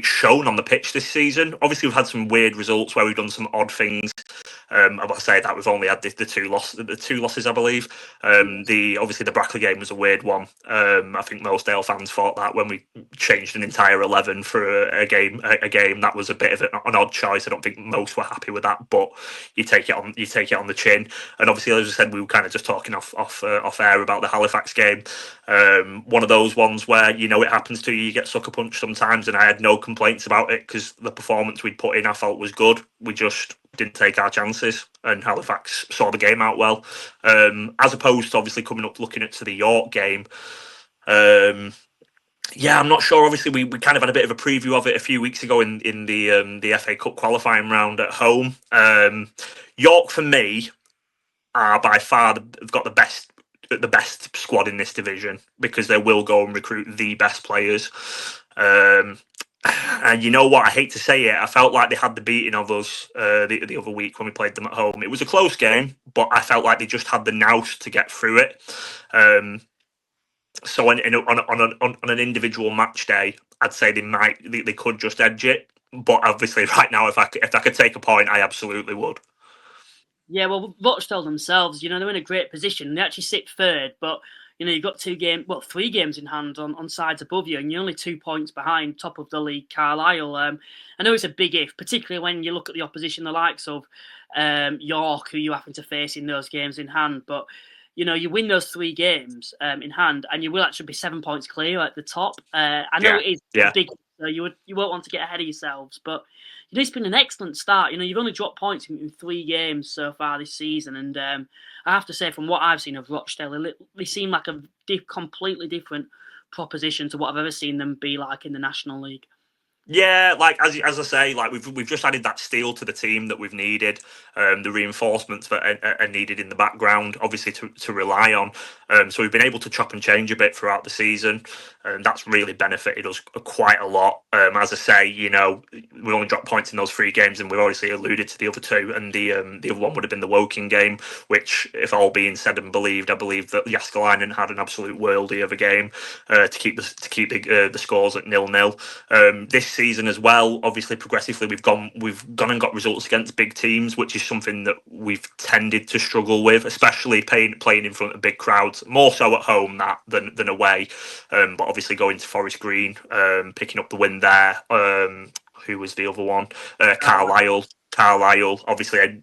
shown on the pitch this season. Obviously, we've had some weird results where we've done some odd things. I will say that we've only had the two losses, I believe. Obviously the Brackley game was a weird one. I think most Dale fans thought that when we changed an entire 11 for a game that was a bit of an odd choice. I don't think most were happy with that, but you take it on the chin. And obviously, as I said, we were kind of just talking off air about the Halifax game. One of those ones where it happens to you. You get sucker punched sometimes, and I had no complaints about it because the performance we'd put in I felt was good. We just didn't take our chances, and Halifax saw the game out well. As opposed to obviously coming up looking at the York game. Yeah, I'm not sure. Obviously, we kind of had a bit of a preview of it a few weeks ago in the FA Cup qualifying round at home. York, for me, are by far have got the best squad in this division, because they will go and recruit the best players. And you know what? I hate to say it, I felt like they had the beating of us the other week when we played them at home. It was a close game, but I felt like they just had the nous to get through it. So on an individual match day, I'd say they could just edge it. But obviously, right now, if I could take a point, I absolutely would. Yeah, well, Rochdale themselves, they're in a great position. They actually sit third, but you've got 3 games in hand on sides above you, and you're only 2 points behind top of the league, Carlisle. I know it's a big if, particularly when you look at the opposition, the likes of York, who you happen to face in those games in hand. But you win those 3 games in hand, and you will actually be 7 points clear at the top. I know it is a big, so you won't want to get ahead of yourselves, but it's been an excellent start. You've only dropped points in 3 games so far this season, and I have to say, from what I've seen of Rochdale, they seem like a completely different proposition to what I've ever seen them be like in the National League. Yeah, like as I say, like we've just added that steel to the team that we've needed, the reinforcements that are needed in the background, obviously to rely on. So we've been able to chop and change a bit throughout the season, and that's really benefited us quite a lot. As I say, we only dropped points in those 3 games, and we've obviously alluded to the other 2, and the other one would have been the Woking game, which, if all being said and believed, I believe that Jääskeläinen had an absolute worldie of a game to keep the scores at 0-0. This season as well, obviously progressively we've gone and got results against big teams, which is something that we've tended to struggle with, especially playing in front of big crowds, more so at home than away. But obviously going to Forest Green, picking up the win there. Who was the other one? Carlisle, obviously,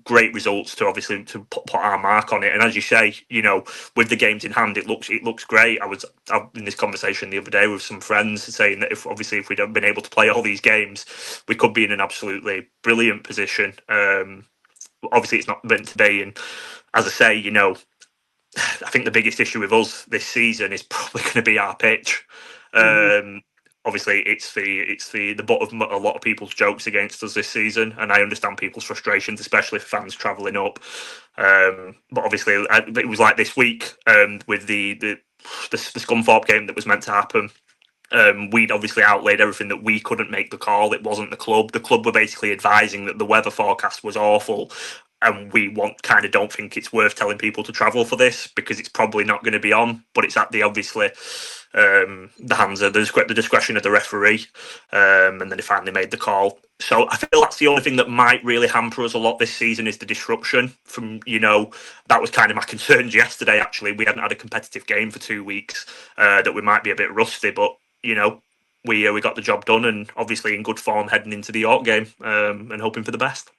great results to put our mark on it. And as you say, with the games in hand, it looks great. I was in this conversation the other day with some friends saying that if we'd have been able to play all these games, we could be in an absolutely brilliant position. Obviously, it's not meant to be. And as I say, I think the biggest issue with us this season is probably going to be our pitch. Obviously, it's the butt of a lot of people's jokes against us this season, and I understand people's frustrations, especially for fans travelling up. But obviously, it was like this week with the Scunthorpe game that was meant to happen. We'd obviously outlaid everything that we couldn't make the call. It wasn't the club. The club were basically advising that the weather forecast was awful, and we don't think it's worth telling people to travel for this because it's probably not going to be on. But it's at the obviously the hands of the discretion of the referee, and then they finally made the call. So I feel that's the only thing that might really hamper us a lot this season is the disruption from, that was kind of my concerns yesterday. Actually, we hadn't had a competitive game for 2 weeks, that we might be a bit rusty, but we got the job done, and obviously in good form heading into the York game, and hoping for the best.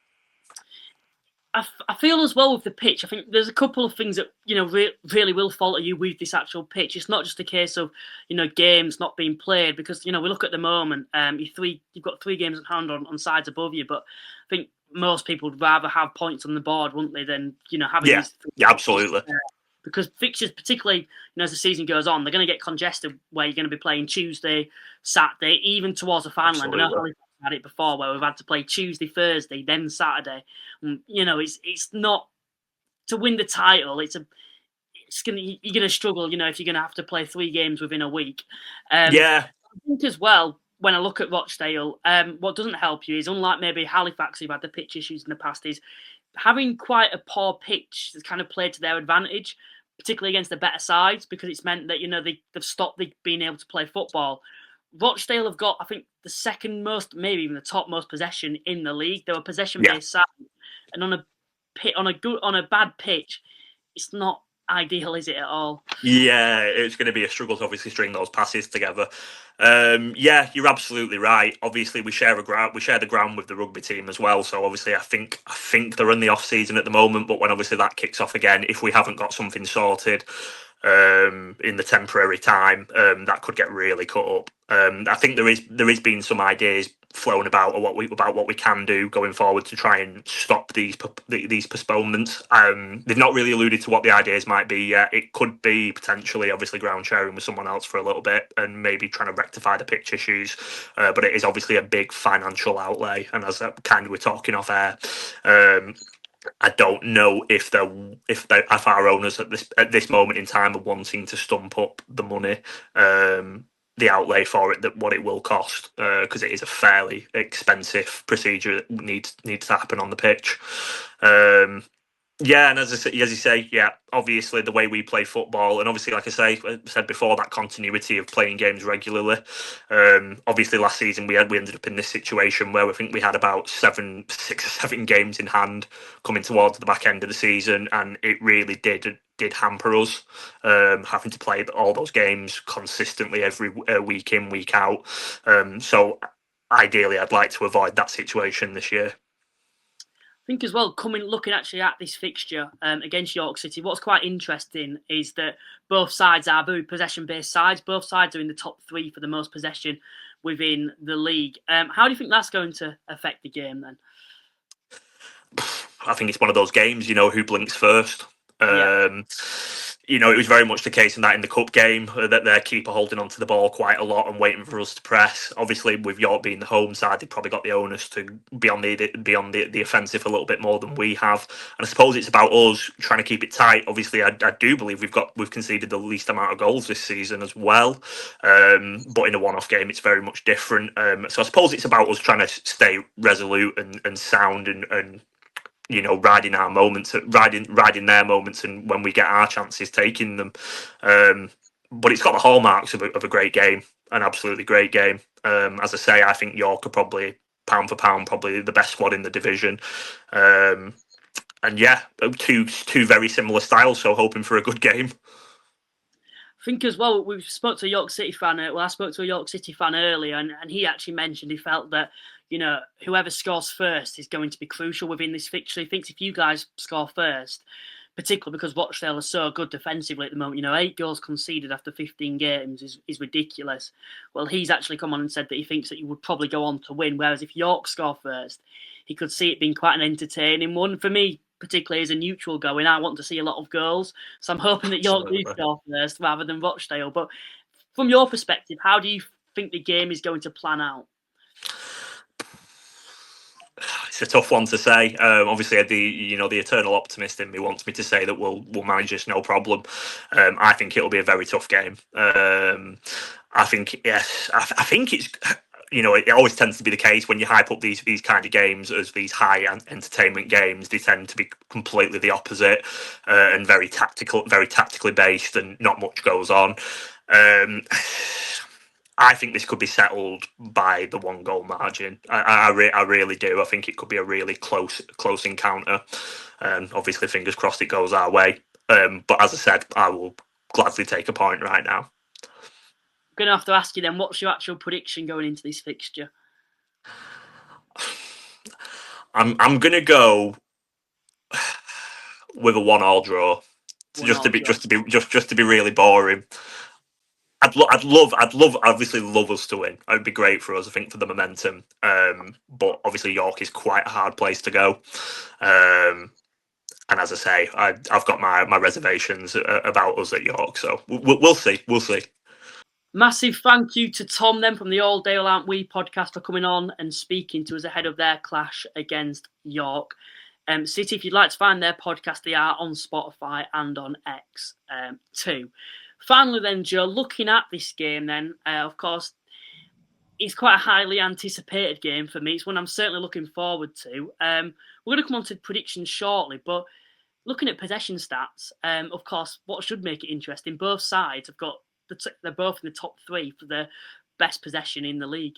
I feel as well with the pitch. I think there's a couple of things that really will falter you with this actual pitch. It's not just a case of games not being played, because we look at the moment. You've got 3 games in hand on sides above you, but I think most people would rather have points on the board, wouldn't they, than having these. Yeah, absolutely. Because fixtures, particularly as the season goes on, they're going to get congested where you're going to be playing Tuesday, Saturday, even towards the final end. I know Halifax had it before where we've had to play Tuesday, Thursday, then Saturday. It's not to win the title. You're going to struggle. If you're going to have to play 3 games within a week. I think as well, when I look at Rochdale, what doesn't help you is, unlike maybe Halifax, who've had the pitch issues in the past, is having quite a poor pitch has kind of played to their advantage, particularly against the better sides, because it's meant that they've stopped being able to play football. Rochdale have got, I think, the second most, maybe even the top most possession in the league. They're a possession-based side, and on a bad pitch, it's not ideal, is it, at all? Yeah, it's going to be a struggle to obviously string those passes together. Yeah, you're absolutely right. Obviously, we share the ground with the rugby team as well. So obviously, I think they're in the off season at the moment. But when obviously that kicks off again, if we haven't got something sorted in the temporary time, that could get really cut up. I think there is been some ideas flown about what we can do going forward to try and stop these postponements. They've not really alluded to what the ideas might be yet. It could be potentially obviously ground sharing with someone else for a little bit and maybe trying to rectify the pitch issues, but it is obviously a big financial outlay, and as kind of we're talking off air, I don't know if our owners at this moment in time are wanting to stump up the money, the outlay for it, that what it will cost, because it is a fairly expensive procedure that needs to happen on the pitch. Yeah, and as you say, yeah, obviously the way we play football, and obviously, like I said before, that continuity of playing games regularly. Obviously, last season we ended up in this situation where I think we had about 6 or 7 games in hand coming towards the back end of the season, and it really did hamper us, having to play all those games consistently every week in, week out. So ideally, I'd like to avoid that situation this year. I think as well, looking actually at this fixture against York City, what's quite interesting is that both sides are very possession-based sides. Both sides are in the top 3 for the most possession within the league. How do you think that's going to affect the game then? I think it's one of those games, who blinks first. It was very much the case in the cup game that their keeper holding onto the ball quite a lot and waiting for us to press. Obviously, with York being the home side, they probably got the onus to be on the offensive a little bit more than we have. And I suppose it's about us trying to keep it tight. Obviously, I do believe we've conceded the least amount of goals this season as well. But in a one-off game, it's very much different. So I suppose it's about us trying to stay resolute and sound and riding our moments, riding their moments, and when we get our chances, taking them. But it's got the hallmarks of a great game, an absolutely great game. As I say, I think York are probably pound for pound, probably the best squad in the division. And yeah, two very similar styles. So hoping for a good game. I think as well, we spoke to a York City fan. I spoke to a York City fan earlier, and he actually mentioned he felt that whoever scores first is going to be crucial within this fixture. He thinks if you guys score first, particularly because Rochdale are so good defensively at the moment, 8 goals conceded after 15 games is ridiculous. Well, he's actually come on and said that he thinks that you would probably go on to win, whereas if York score first, he could see it being quite an entertaining one. For me, particularly as a neutral going, I want to see a lot of goals, so I'm hoping that York do score first rather than Rochdale. But from your perspective, how do you think the game is going to plan out? It's a tough one to say. Obviously, the eternal optimist in me wants me to say that we'll manage this no problem. I think it'll be a very tough game. I think yes. I think it's. It always tends to be the case when you hype up these kind of games as these high entertainment games. They tend to be completely the opposite and very tactically based, and not much goes on. I think this could be settled by the 1-goal margin. I really do. I think it could be a really close encounter. Obviously, fingers crossed it goes our way. But as I said, I will gladly take a point right now. I'm going to have to ask you then, what's your actual prediction going into this fixture? I'm going to go with a 1-1 draw. Just to be really boring. I'd love obviously love us to win. It would be great for us, I think, for the momentum. But obviously York is quite a hard place to go. And as I say, I've got my reservations about us at York. So we'll see. We'll see. Massive thank you to Tom then from the All Dale Aren't We podcast for coming on and speaking to us ahead of their clash against York. City, if you'd like to find their podcast, they are on Spotify and on X too. Finally then, Joe, looking at this game then, of course, it's quite a highly anticipated game for me. It's one I'm certainly looking forward to. We're going to come on to predictions shortly, but looking at possession stats, of course, what should make it interesting, both sides have got, they're both in the top 3 for the best possession in the league.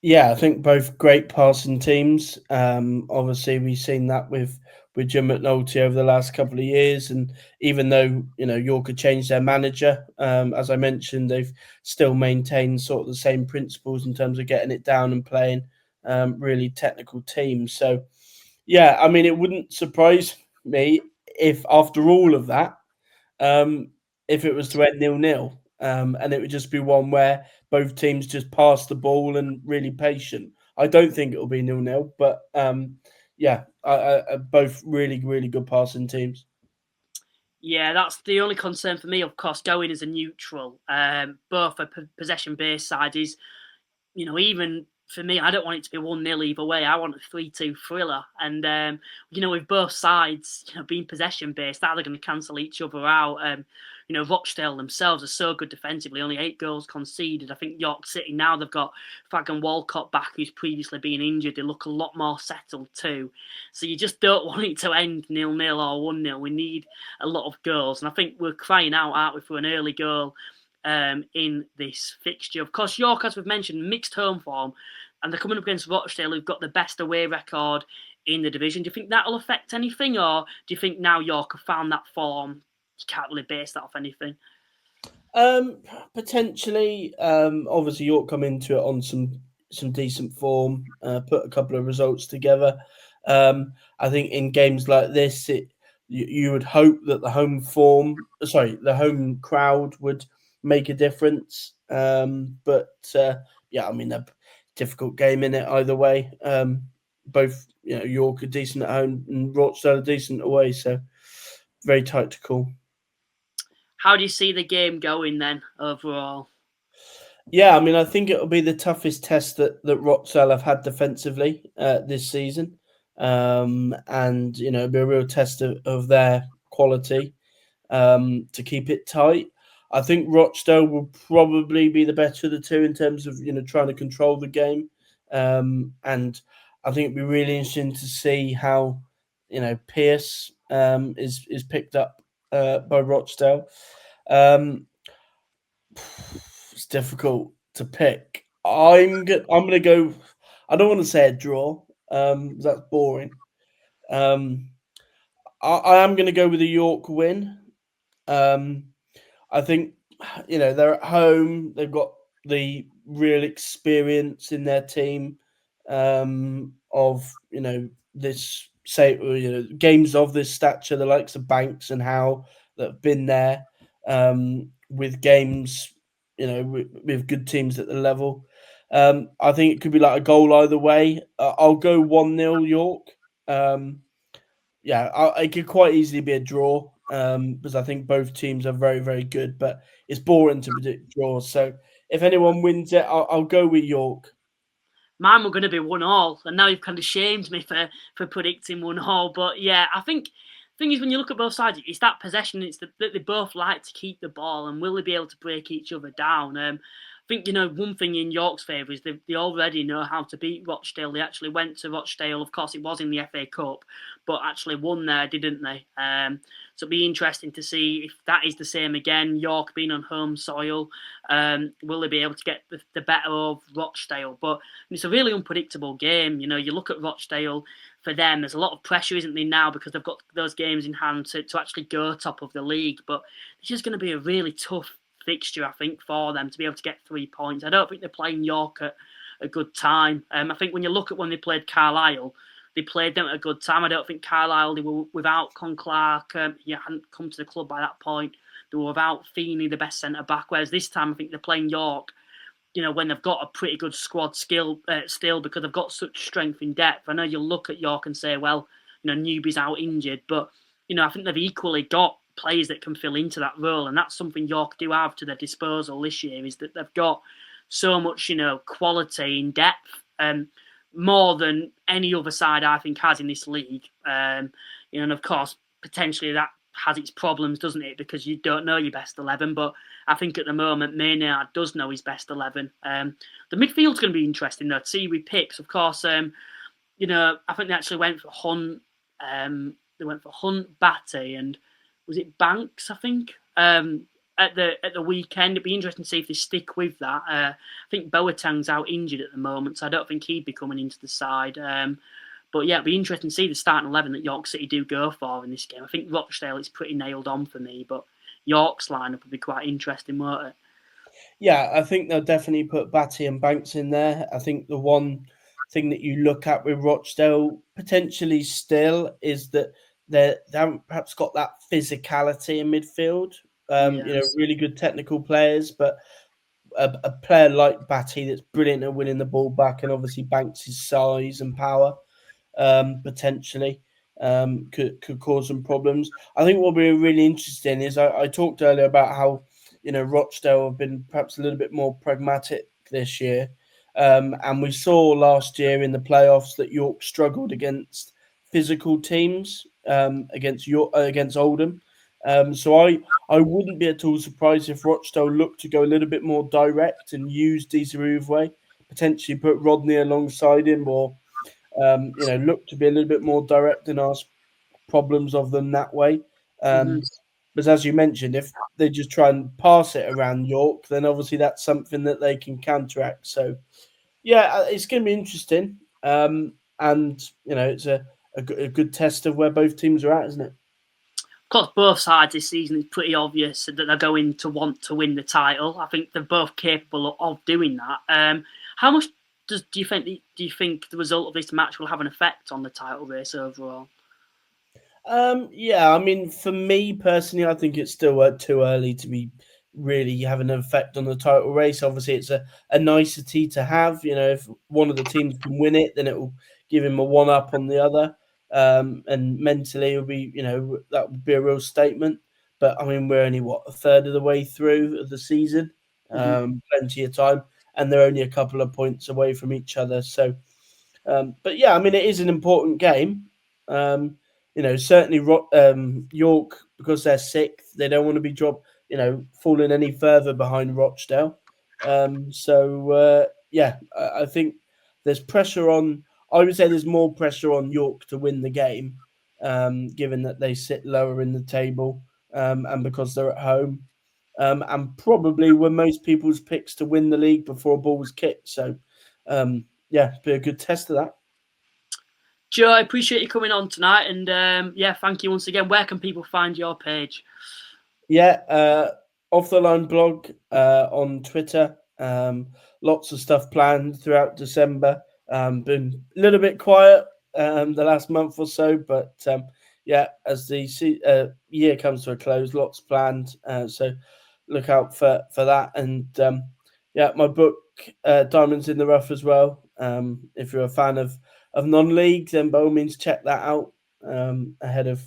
Yeah, I think both great passing teams. Obviously, we've seen that with Jim McNulty over the last couple of years, and even though York had changed their manager, as I mentioned, they've still maintained sort of the same principles in terms of getting it down and playing really technical teams. So, yeah, I mean, it wouldn't surprise me if after all of that, if it was to end 0-0, and it would just be one where both teams just pass the ball and really patient. I don't think it'll be 0-0, but yeah, both really, really good passing teams. Yeah, that's the only concern for me, of course, going as a neutral. Both a possession-based side is, even for me, I don't want it to be 1-0 either way. I want a 3-2 thriller. And, with both sides, being possession-based, that they're going to cancel each other out. Rochdale themselves are so good defensively, only 8 goals conceded. I think York City, now they've got Fag and Walcott back, who's previously been injured. They look a lot more settled too. So you just don't want it to end 0-0 or 1-0. We need a lot of goals. And I think we're crying out, aren't we, for an early goal in this fixture. Of course, York, as we've mentioned, mixed home form, and they're coming up against Rochdale, who've got the best away record in the division. Do you think that'll affect anything, or do you think now York have found that form, you can't really base that off anything? Potentially. Obviously, York come into it on some decent form, put a couple of results together. I think in games like this, you would hope that the home crowd would make a difference. But yeah, I mean, a difficult game in it either way. Both York are decent at home and Rochdale are decent away, so very tight to call. How do you see the game going then overall? Yeah, I mean, I think it'll be the toughest test that Rochdale have had defensively this season. And, it'll be a real test of their quality to keep it tight. I think Rochdale will probably be the better of the two in terms of, trying to control the game. And I think it'd be really interesting to see how, Pierce is picked up by Rochdale. It's difficult to pick. I'm going to go. I don't want to say a draw. That's boring. I am going to go with a York win. I think they're at home. They've got the real experience in their team of this games of this stature, the likes of Banks and Howe that have been there with games. With good teams at the level. I think it could be like a goal either way. I'll go 1-0 York. It could quite easily be a draw because I think both teams are very, very good, but it's boring to predict draws. So if anyone wins it, I'll go with York. mine were going to be 1-1, and now you've kind of shamed me for predicting 1-1. But yeah, I think the thing is, when you look at both sides, it's that possession. It's that they both like to keep the ball, and will they be able to break each other down? I think, one thing in York's favour is they already know how to beat Rochdale. They actually went to Rochdale. Of course, it was in the FA Cup, but actually won there, didn't they? So it'll be interesting to see if that is the same again. York being on home soil, will they be able to get the better of Rochdale? But it's a really unpredictable game. You look at Rochdale, for them, there's a lot of pressure, isn't there, now, because they've got those games in hand to actually go top of the league. But it's just going to be a really tough fixture, I think, for them to be able to get 3 points. I don't think they're playing York at a good time. I think when you look at when they played Carlisle, they played them at a good time. I don't think Carlisle, they were without Con Clark. He hadn't come to the club by that point. They were without Feeney, the best centre-back, whereas this time I think they're playing York, when they've got a pretty good squad still, because they've got such strength in depth. I know you'll look at York and say, well, Newby's out injured, but, I think they've equally got players that can fill into that role, and that's something York do have to their disposal this year, is that they've got so much, quality in depth, more than any other side I think has in this league. And of course, potentially that has its problems, doesn't it? Because you don't know your best 11, but I think at the moment Maynard does know his best 11. The midfield's going to be interesting though, to see who he picks. Of course, I think they actually went for Hunt. They went for Hunt, Batty, and was it Banks, I think, at the weekend. It'd be interesting to see if they stick with that. I think Boateng's out injured at the moment, so I don't think he'd be coming into the side. But yeah, it'd be interesting to see the starting 11 that York City do go for in this game. I think Rochdale is pretty nailed on for me, but York's lineup would be quite interesting, won't it? Yeah, I think they'll definitely put Batty and Banks in there. I think the one thing that you look at with Rochdale potentially still is that they haven't perhaps got that physicality in midfield. Yes. Really good technical players, but a player like Batty that's brilliant at winning the ball back, and obviously Banks' size and power potentially could cause some problems. I think what will be really interesting is I talked earlier about how Rochdale have been perhaps a little bit more pragmatic this year, and we saw last year in the playoffs that York struggled against physical teams, against Oldham. So I wouldn't be at all surprised if Rochdale looked to go a little bit more direct and use Desiree, potentially put Rodney alongside him, or look to be a little bit more direct and ask problems of them that way. But as you mentioned, if they just try and pass it around York, then obviously that's something that they can counteract. So yeah, it's going to be interesting, and it's a good test of where both teams are at, isn't it? Of course, both sides this season, it's pretty obvious that they're going to want to win the title. I think they're both capable of doing that. How much do you think the result of this match will have an effect on the title race overall? Yeah, I mean, for me personally, I think it's still too early to be really having an effect on the title race. Obviously, it's a nicety to have. If one of the teams can win it, then it will give him a one-up on the other. And mentally, it'll be, that would be a real statement. But I mean, we're only a third of the way through of the season, plenty of time, and they're only a couple of points away from each other. So, but yeah, I mean, it is an important game. Certainly York, because they're sixth, they don't want to be falling any further behind Rochdale. Yeah, I think there's pressure on. I would say there's more pressure on York to win the game, given that they sit lower in the table, and because they're at home, and probably were most people's picks to win the league before a ball was kicked. So, yeah, be a good test of that. Joe, I appreciate you coming on tonight, and thank you once again. Where can people find your page? Yeah, Off the Line blog on Twitter. Lots of stuff planned throughout December. Been a little bit quiet the last month or so, but as the year comes to a close, lots planned. So look out for that. And my book, Diamonds in the Rough, as well. If you're a fan of non-league, then by all means check that out ahead of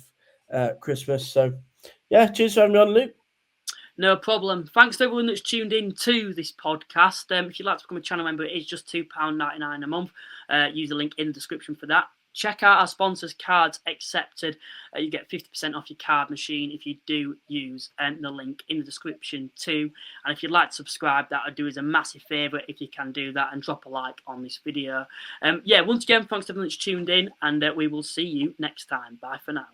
Christmas. So, yeah, cheers for having me on, Luke. No problem. Thanks to everyone that's tuned in to this podcast. If you'd like to become a channel member, it is just £2.99 a month. Use the link in the description for that. Check out our sponsors, Cards Accepted. You get 50% off your card machine if you do use the link in the description too. And if you'd like to subscribe, that would do us a massive favour if you can do that, and drop a like on this video. Once again, thanks to everyone that's tuned in, and we will see you next time. Bye for now.